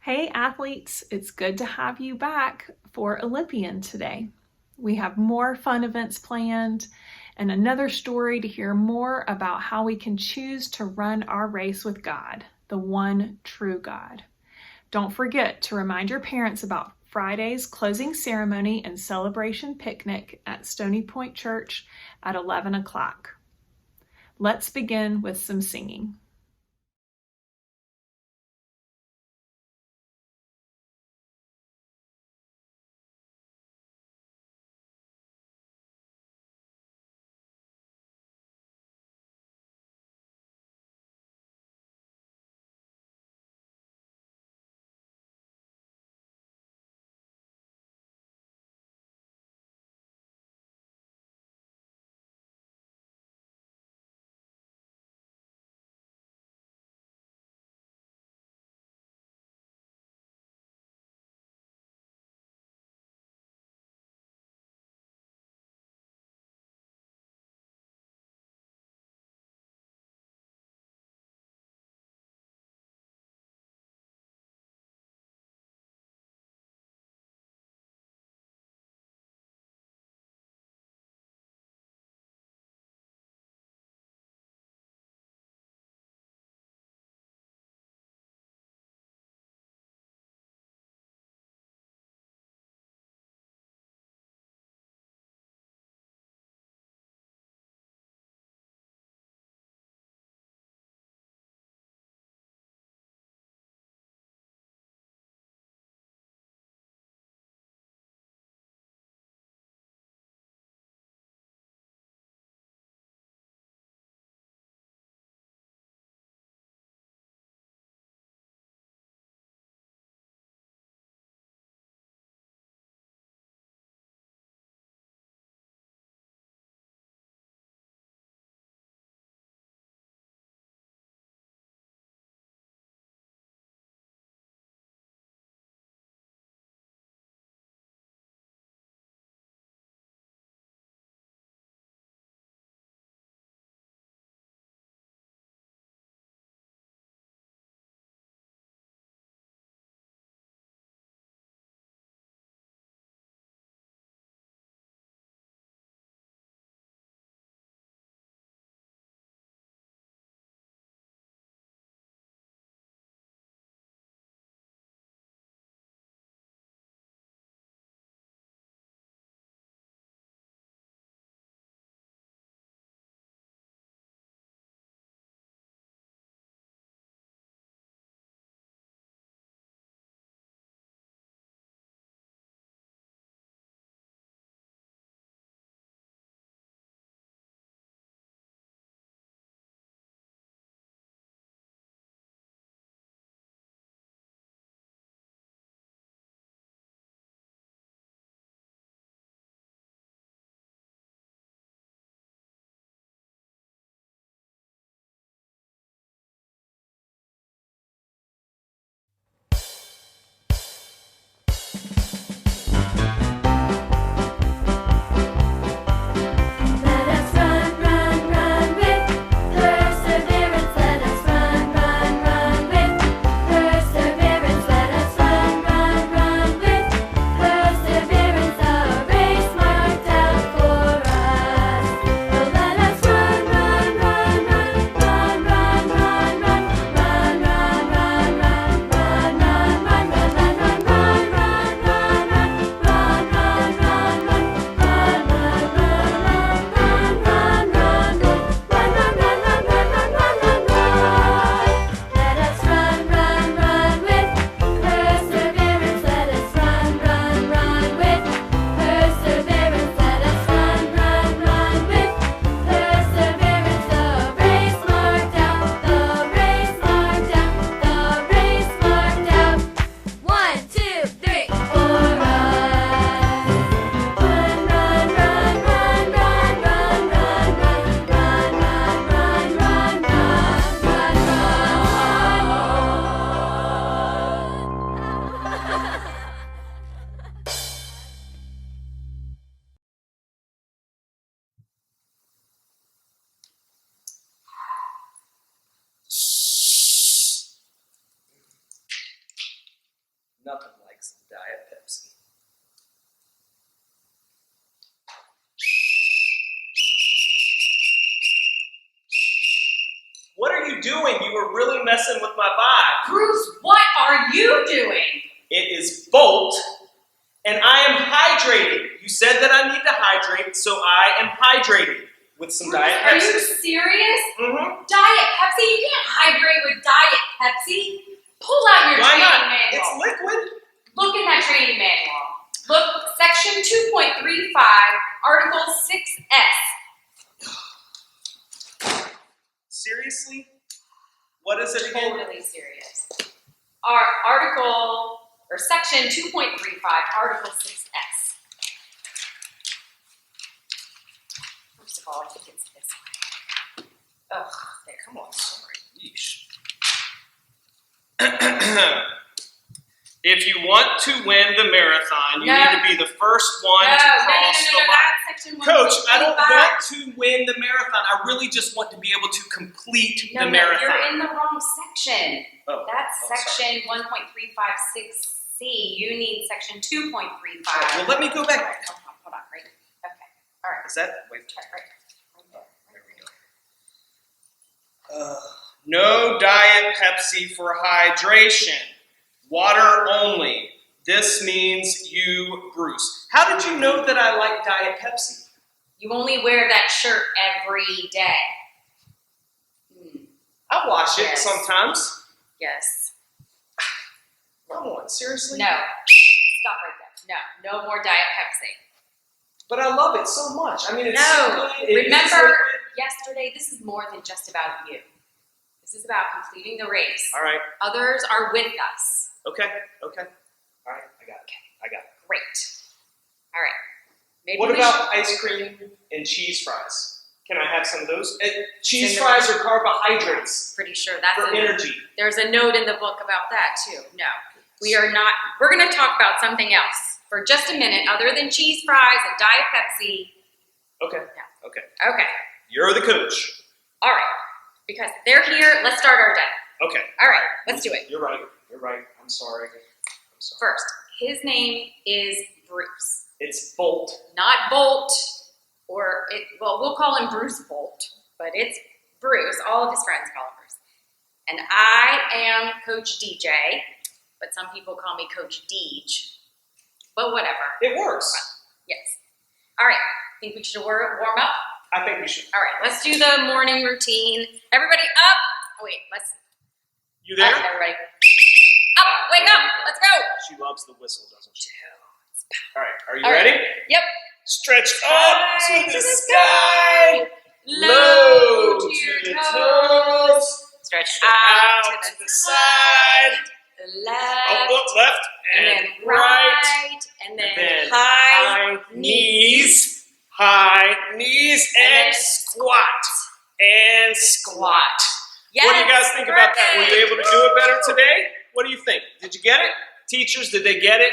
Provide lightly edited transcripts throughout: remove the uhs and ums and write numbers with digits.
Hey athletes, it's good to have you back for Olympian today. We have more fun events planned and another story to hear more about how we can choose to run our race with God, the one true God. Don't forget to remind your parents about Friday's closing ceremony and celebration picnic at Stony Point Church at 11 o'clock. Let's begin with some singing. Nothing like some Diet Pepsi. What are you doing? You were really messing with my vibe. Bruce, what are you doing? It is Bolt, and I am hydrated. You said that I need to hydrate, so I am hydrated with some Bruce, Diet are Pepsi. you serious? Mm-hmm. Diet Pepsi? You can't hydrate with Diet Pepsi. Pull out your Why training not? manual. It's liquid. Look in that training manual. Look, section 2.35, article 6S. Seriously? What is it again? Totally serious. Our article, or section 2.35, article 6S. First of all, I think it's this way. Ugh, there, come on. Sorry. Yeesh. If you want to win the marathon, you need to be the first one to cross the line. That's section 1.35. Coach, I don't want to win the marathon. I really just want to be able to complete the marathon. You're in the wrong section. Oh, That's section 1.356C. You need section 2.35. Well, let me go back. Hold on, right? Okay, all right. Is that? Wait. Right there. There we go. No Diet Pepsi for hydration. Water only. This means you, Bruce. How did you know that I like Diet Pepsi? You only wear that shirt every day. I wash it Yes. sometimes. Yes. Come on, seriously? No. Stop right there. No more Diet Pepsi. But I love it so much. I mean, it's No. so good. Remember yesterday, this is more than just about you. This is about completing the race. All right. Others are with us. Okay. All right. I got it. Great. All right. Maybe What we about should- ice cream and cheese fries? Can I have some of those? Cheese Send fries are carbohydrates Pretty sure that's for energy. There's a note in the book about that too. No, we are not. We're going to talk about something else for just a minute, other than cheese fries and Diet Pepsi. Okay. No. Okay. Okay. You're the coach. All right. Because they're here, let's start our day. Okay. All right. Let's do it. You're right. I'm sorry. First, his name is Bruce, It's Bolt. not Bolt, or it. Well, we'll call him Bruce Bolt, but it's Bruce. All of his friends call him Bruce. And I am Coach DJ, but some people call me Coach Deej. But whatever. It works. Yes. All right. Think we should warm up? I think we should. All right. Let's do the morning routine. Everybody up. Oh, wait. Let's. You there? Up, everybody. Up. Wake up. Let's go. She loves the whistle, doesn't she? All right. Are you All right. ready? Yep. Stretch up High to the sky. Low to the toes. Stretch out Out to the side. Left. Left And and then right. right. And then high. knees. High knees And and then squat. And squat. Yes, What do you guys think about that? Were you perfect. able to do it better today? What do you think? Did you get it? Teachers, did they get it?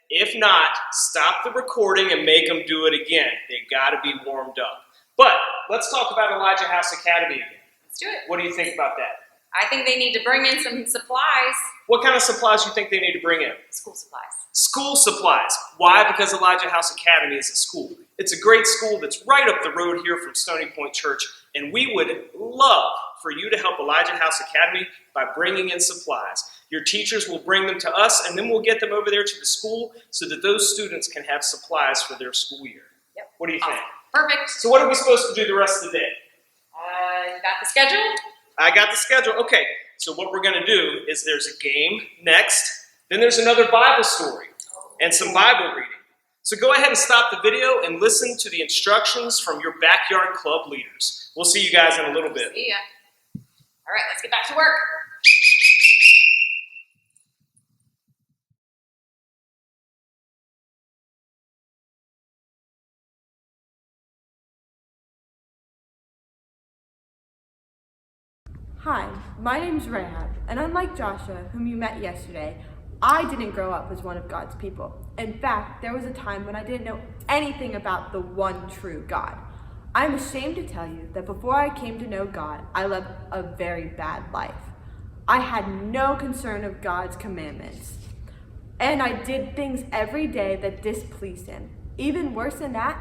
If not, stop the recording and make them do it again. They got to be warmed up. But let's talk about Elijah House Academy again. Let's do it. What do you think about that? I think they need to bring in some supplies. What kind of supplies do you think they need to bring in? School supplies. School supplies. Why? Because Elijah House Academy is a school. It's a great school that's right up the road here from Stony Point Church, and we would love for you to help Elijah House Academy by bringing in supplies. Your teachers will bring them to us, and then we'll get them over there to the school so that those students can have supplies for their school year. Yep. What do you think? Awesome. Perfect. So what are we supposed to do the rest of the day? Got the schedule? I got the schedule. Okay, so what we're going to do is there's a game next, then there's another Bible story and some Bible reading. So go ahead and stop the video and listen to the instructions from your backyard club leaders. We'll see you guys in a little bit. See ya. All right, let's get back to work. Hi, my name's Rahab, and unlike Joshua, whom you met yesterday, I didn't grow up as one of God's people. In fact, there was a time when I didn't know anything about the one true God. I'm ashamed to tell you that before I came to know God, I lived a very bad life. I had no concern of God's commandments. and I did things every day that displeased him. Even worse than that,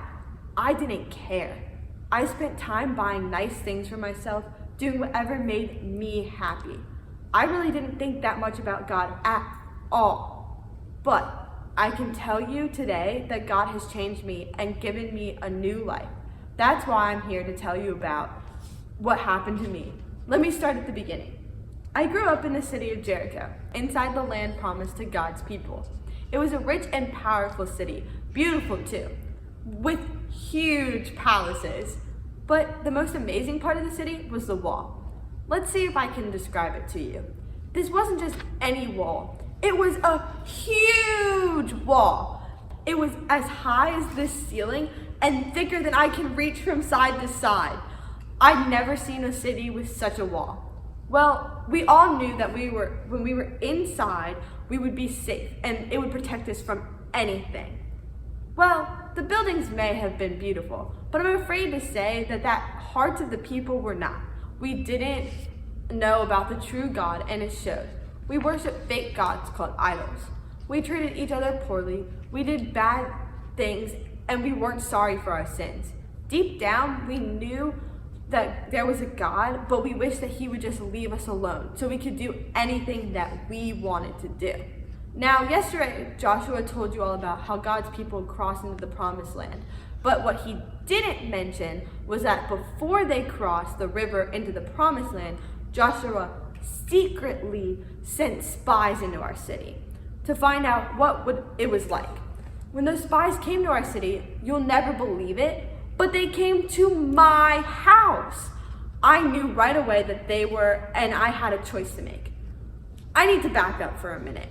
I didn't care. I spent time buying nice things for myself, doing whatever made me happy. I really didn't think that much about God at all. But I can tell you today that God has changed me and given me a new life. That's why I'm here to tell you about what happened to me. Let me start at the beginning. I grew up in the city of Jericho, inside the land promised to God's people. It was a rich and powerful city, beautiful too, with huge palaces. But the most amazing part of the city was the wall. Let's see if I can describe it to you. This wasn't just any wall. It was a huge wall. It was as high as this ceiling and thicker than I can reach from side to side. I'd never seen a city with such a wall. Well, we all knew that when we were inside, we would be safe and it would protect us from anything. Well, the buildings may have been beautiful, but I'm afraid to say that hearts of the people were not. We didn't know about the true God, and it showed. We worshiped fake gods called idols. We treated each other poorly, we did bad things, and we weren't sorry for our sins. Deep down, we knew that there was a God, but we wished that he would just leave us alone so we could do anything that we wanted to do. Now, yesterday, Joshua told you all about how God's people crossed into the promised land. But what he didn't mention was that before they crossed the river into the promised land, Joshua secretly sent spies into our city to find out what it was like. When those spies came to our city, you'll never believe it, but they came to my house. I knew right away that they were, and I had a choice to make. I need to back up for a minute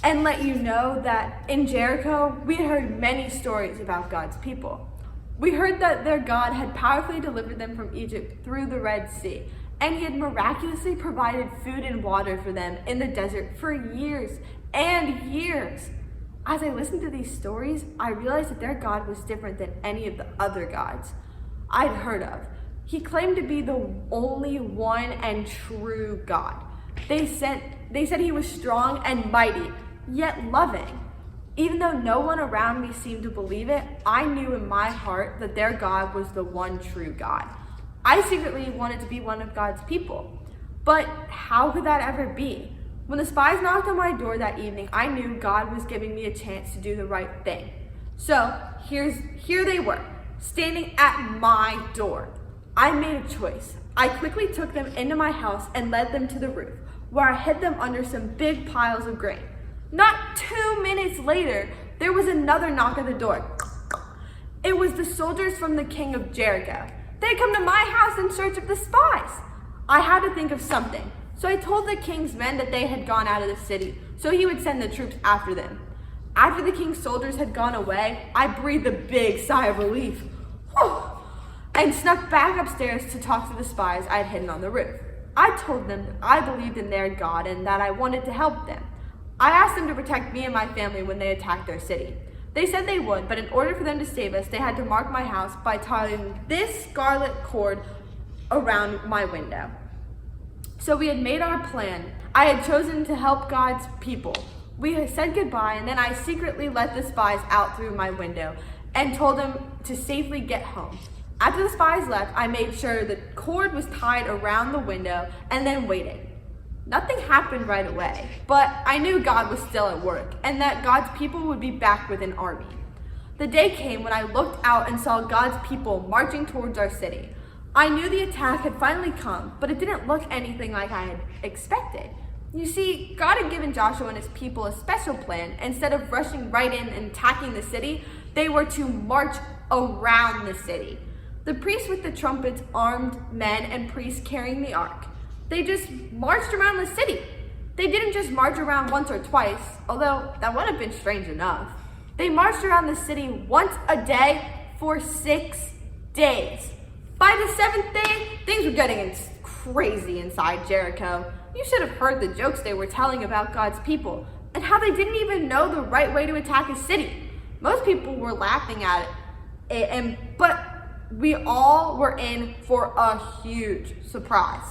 and let you know that in Jericho, we heard many stories about God's people. We heard that their God had powerfully delivered them from Egypt through the Red Sea, and he had miraculously provided food and water for them in the desert for years and years. As I listened to these stories, I realized that their God was different than any of the other gods I'd heard of. He claimed to be the only one and true God. They said he was strong and mighty, yet loving. Even though no one around me seemed to believe it, I knew in my heart that their God was the one true God. I secretly wanted to be one of God's people. But how could that ever be? When the spies knocked on my door that evening, I knew God was giving me a chance to do the right thing. So here they were, standing at my door. I made a choice. I quickly took them into my house and led them to the roof, where I hid them under some big piles of grain. Not 2 minutes later, there was another knock at the door. It was the soldiers from the king of Jericho. They had come to my house in search of the spies. I had to think of something. So I told the king's men that they had gone out of the city, so he would send the troops after them. After the king's soldiers had gone away, I breathed a big sigh of relief, and snuck back upstairs to talk to the spies I had hidden on the roof. I told them that I believed in their God and that I wanted to help them. I asked them to protect me and my family when they attacked their city. They said they would, but in order for them to save us, they had to mark my house by tying this scarlet cord around my window. So we had made our plan. I had chosen to help God's people. We had said goodbye, and then I secretly let the spies out through my window and told them to safely get home. After the spies left, I made sure the cord was tied around the window and then waited. Nothing happened right away, but I knew God was still at work and that God's people would be back with an army. The day came when I looked out and saw God's people marching towards our city. I knew the attack had finally come, but it didn't look anything like I had expected. You see, God had given Joshua and his people a special plan. Instead of rushing right in and attacking the city, they were to march around the city. The priests with the trumpets, armed men and priests carrying the ark. They just marched around the city. They didn't just march around once or twice, although that would have been strange enough. They marched around the city once a day for 6 days. By the 7th day, things were getting crazy inside Jericho. You should have heard the jokes they were telling about God's people and how they didn't even know the right way to attack a city. Most people were laughing at it, but we all were in for a huge surprise.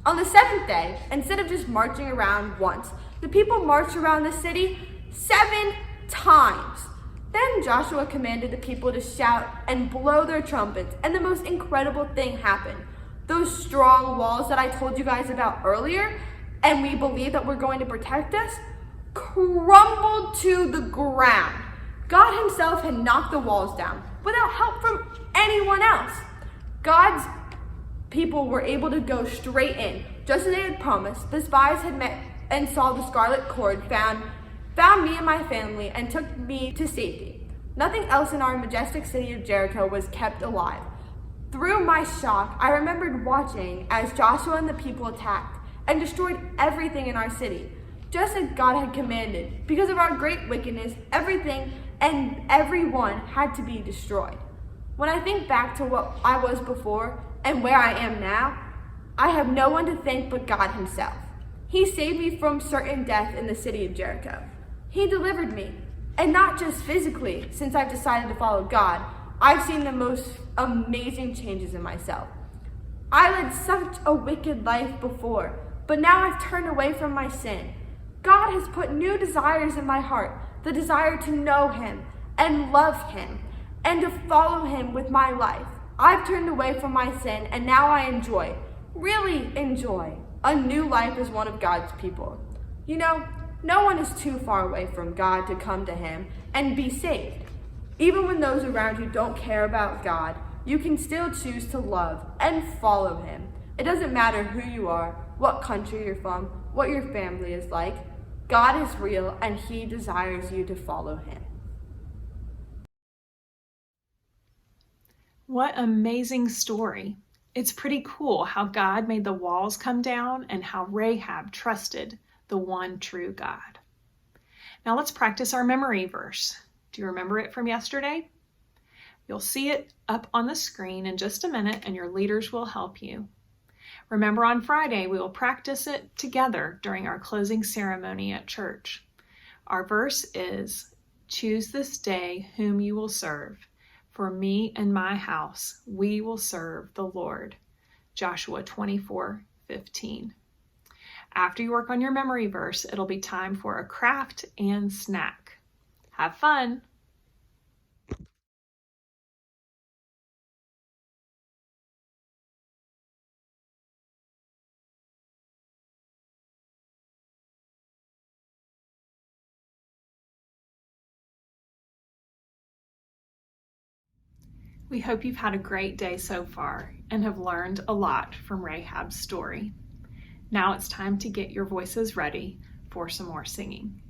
On the 7th day, instead of just marching around once, the people marched around the city 7 times. Then Joshua commanded the people to shout and blow their trumpets, and the most incredible thing happened. Those strong walls that I told you guys about earlier, and we believe that we're going to protect us, crumbled to the ground. God himself had knocked the walls down without help from anyone else. God's people were able to go straight in, just as they had promised. The spies had met and saw the scarlet cord, found me and my family, and took me to safety. Nothing else in our majestic city of Jericho was kept alive. Through my shock, I remembered watching as Joshua and the people attacked and destroyed everything in our city, just as God had commanded. Because of our great wickedness, everything and everyone had to be destroyed. When I think back to what I was before and where I am now, I have no one to thank but God himself. He saved me from certain death in the city of Jericho. He delivered me, and not just physically. Since I've decided to follow God, I've seen the most amazing changes in myself. I led such a wicked life before, but now I've turned away from my sin. God has put new desires in my heart, the desire to know him and love him and to follow him with my life. I've turned away from my sin, and now I enjoy, really enjoy, a new life as one of God's people. You know, no one is too far away from God to come to him and be saved. Even when those around you don't care about God, you can still choose to love and follow him. It doesn't matter who you are, what country you're from, what your family is like. God is real, and he desires you to follow him. What amazing story. It's pretty cool how God made the walls come down and how Rahab trusted the one true God. Now let's practice our memory verse. Do you remember it from yesterday? You'll see it up on the screen in just a minute, and your leaders will help you. Remember, on Friday, we will practice it together during our closing ceremony at church. Our verse is, "Choose this day whom you will serve. For me and my house, we will serve the Lord." Joshua 24:15. After you work on your memory verse, it'll be time for a craft and snack. Have fun! We hope you've had a great day so far and have learned a lot from Rahab's story. Now it's time to get your voices ready for some more singing.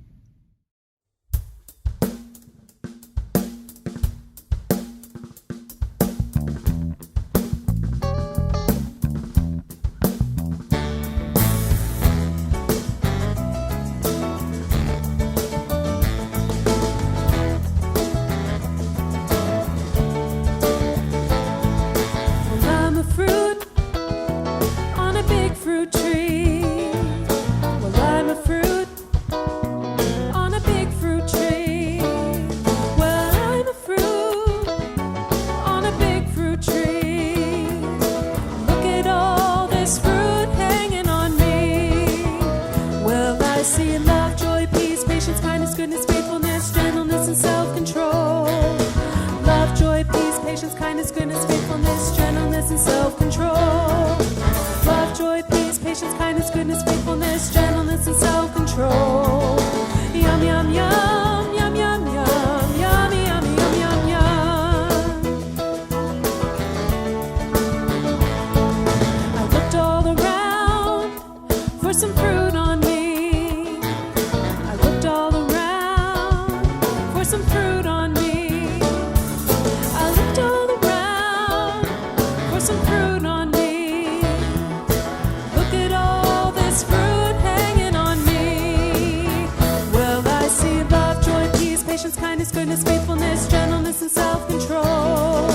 Goodness, faithfulness, gentleness, and self-control.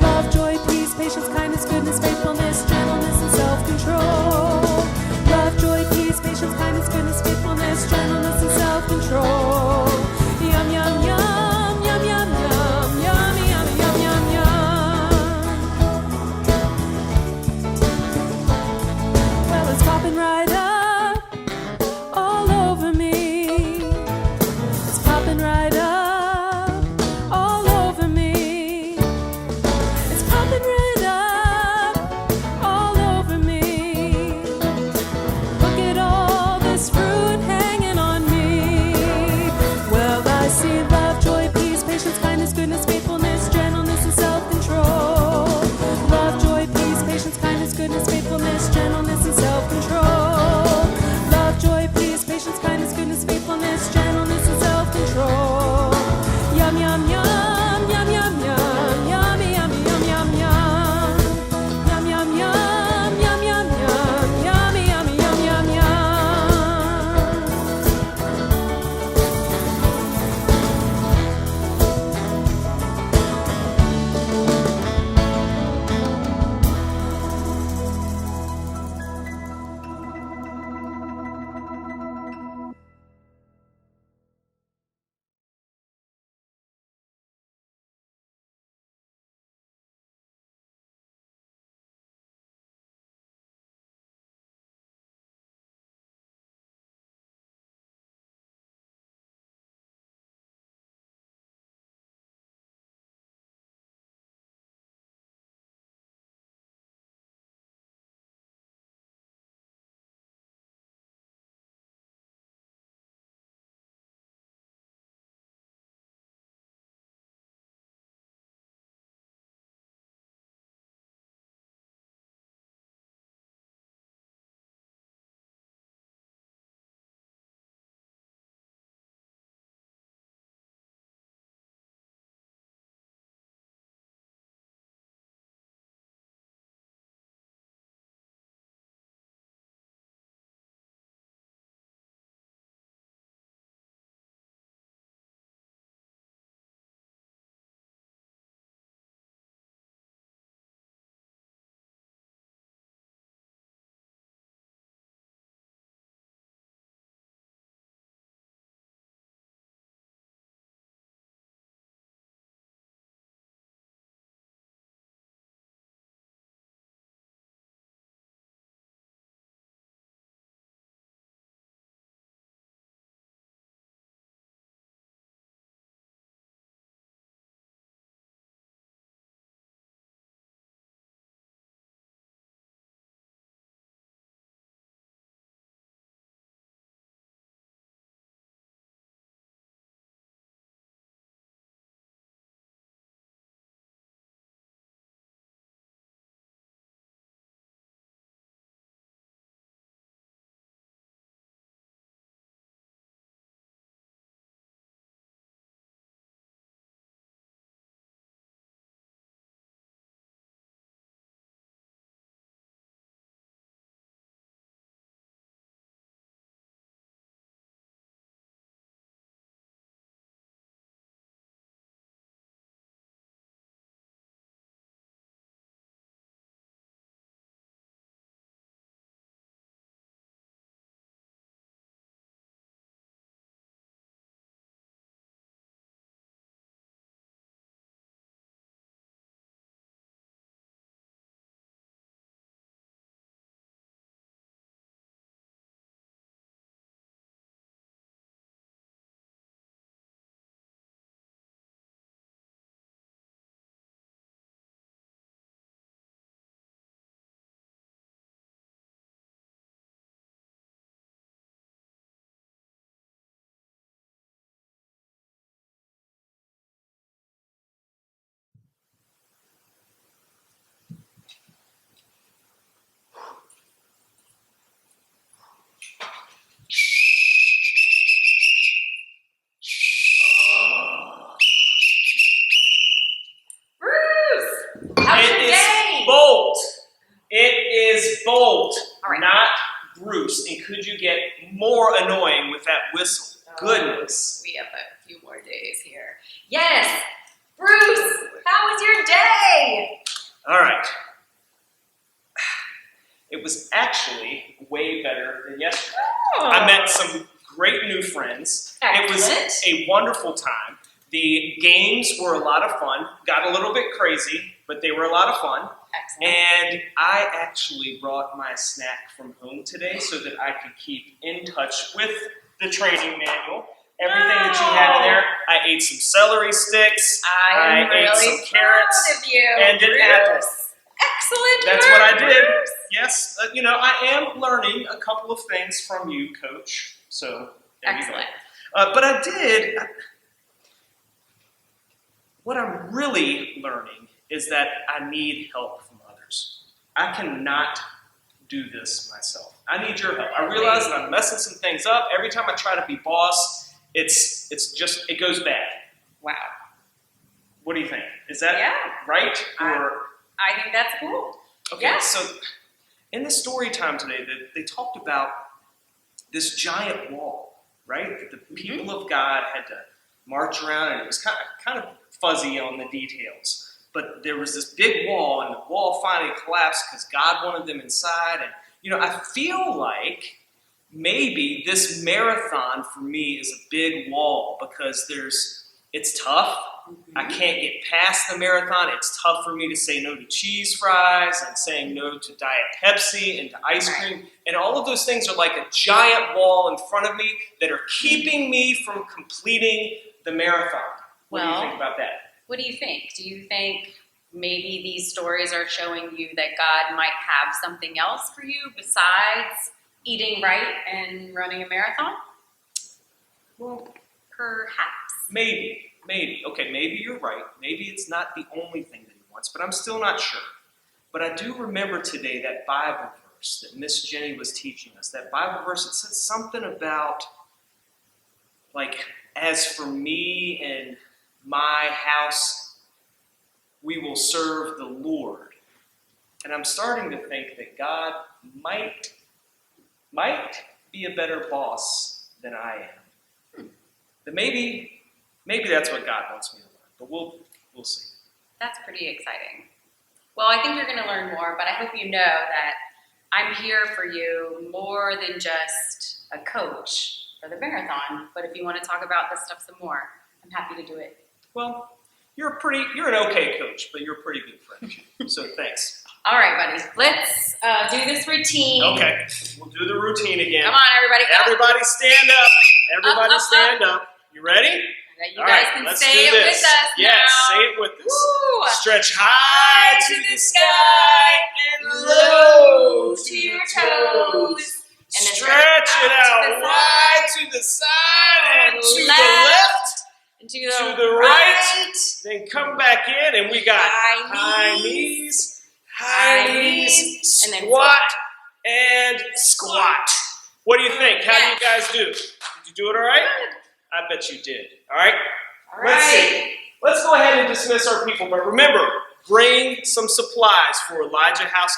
Love, joy, peace, patience, kindness, goodness, faithfulness, gentleness, and self-control. Love, joy, peace, patience, kindness, goodness, faithfulness, gentleness, and self-control. Yum, yum, yum, yum, yum, yum, yummy, yummy, yum, yum, yum. Well, it's popping right up all over me. Bruce, and could you get more annoying with that whistle? Goodness. We have a few more days here. Yes! Bruce, how was your day? All right. It was actually way better than yesterday. Oh. I met some great new friends. Excellent. It was a wonderful time. The games were a lot of fun. Got a little bit crazy, but they were a lot of fun. Excellent. And I actually brought my snack from home today so that I could keep in touch with the training manual. Everything that you had in there. I ate some celery sticks. I am ate really some carrots proud of you, and an Bruce. apple. Excellent That's work, what I did. Bruce. Yes, I am learning a couple of things from you, Coach. So there you go. Excellent. But I did. What I'm really learning is that I need help from others. I cannot do this myself. I need your help. I realize that I'm messing some things up. Every time I try to be boss, it goes bad. Wow. What do you think? Is that Yeah. right? Or I think that's cool. okay, Yeah. so in the story time today, they talked about this giant wall, right? That the people of God had to march around, and it was kind of fuzzy on the details. But there was this big wall, and the wall finally collapsed because God wanted them inside. And I feel like maybe this marathon for me is a big wall because it's tough. I can't get past the marathon. It's tough for me to say no to cheese fries and saying no to Diet Pepsi and to ice cream. And all of those things are like a giant wall in front of me that are keeping me from completing the marathon. What do you think about that? What do you think? Do you think maybe these stories are showing you that God might have something else for you besides eating right and running a marathon? Well, perhaps. Maybe. Okay, maybe you're right. Maybe it's not the only thing that he wants, but I'm still not sure. But I do remember today that Bible verse that Miss Jenny was teaching us. That Bible verse, it says something about, like, as for me and my house, we will serve the Lord. And I'm starting to think that God might be a better boss than I am. That maybe that's what God wants me to learn, but we'll see. That's pretty exciting. Well, I think you're going to learn more, but I hope you know that I'm here for you more than just a coach for the marathon. But if you want to talk about this stuff some more, I'm happy to do it. Well, you're an okay coach, but you're a pretty good friend. So thanks. All right, buddy. Let's do this routine. Okay, we'll do the routine again. Come on, everybody. Everybody stand up. Everybody Up, stand up. You ready? You All guys right, can let's say do it this. with us Yes, now. say it with us. Woo. Stretch high to the sky and low to your toes. And then Stretch it out out wide to the side and to the left, and to the right. Then come back in, and we got high knees, and then squat, and squat. What do you think? How do you guys do? Did you do it all right? I bet you did. All right? All Let's right. see. Let's go ahead and dismiss our people. But remember, bring some supplies for Elijah House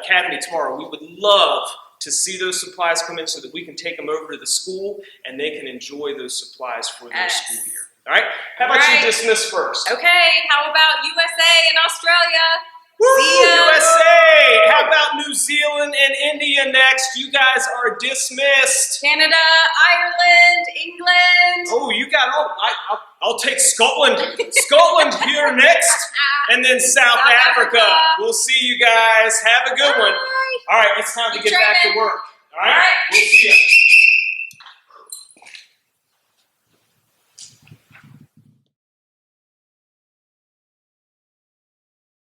Academy tomorrow. We would love to see those supplies come in so that we can take them over to the school and they can enjoy those supplies for their school year. All right? How about you dismiss first? Okay, how about USA and Australia? Woo! See ya. USA! How about New Zealand and India next? You guys are dismissed. Canada, Ireland, England. Oh, you got all. I'll take Scotland. Scotland here next, and then South Africa. We'll see you guys. Have a good one. Bye. All right, it's time to Keep get back to training. work. All right, All right. we'll see you.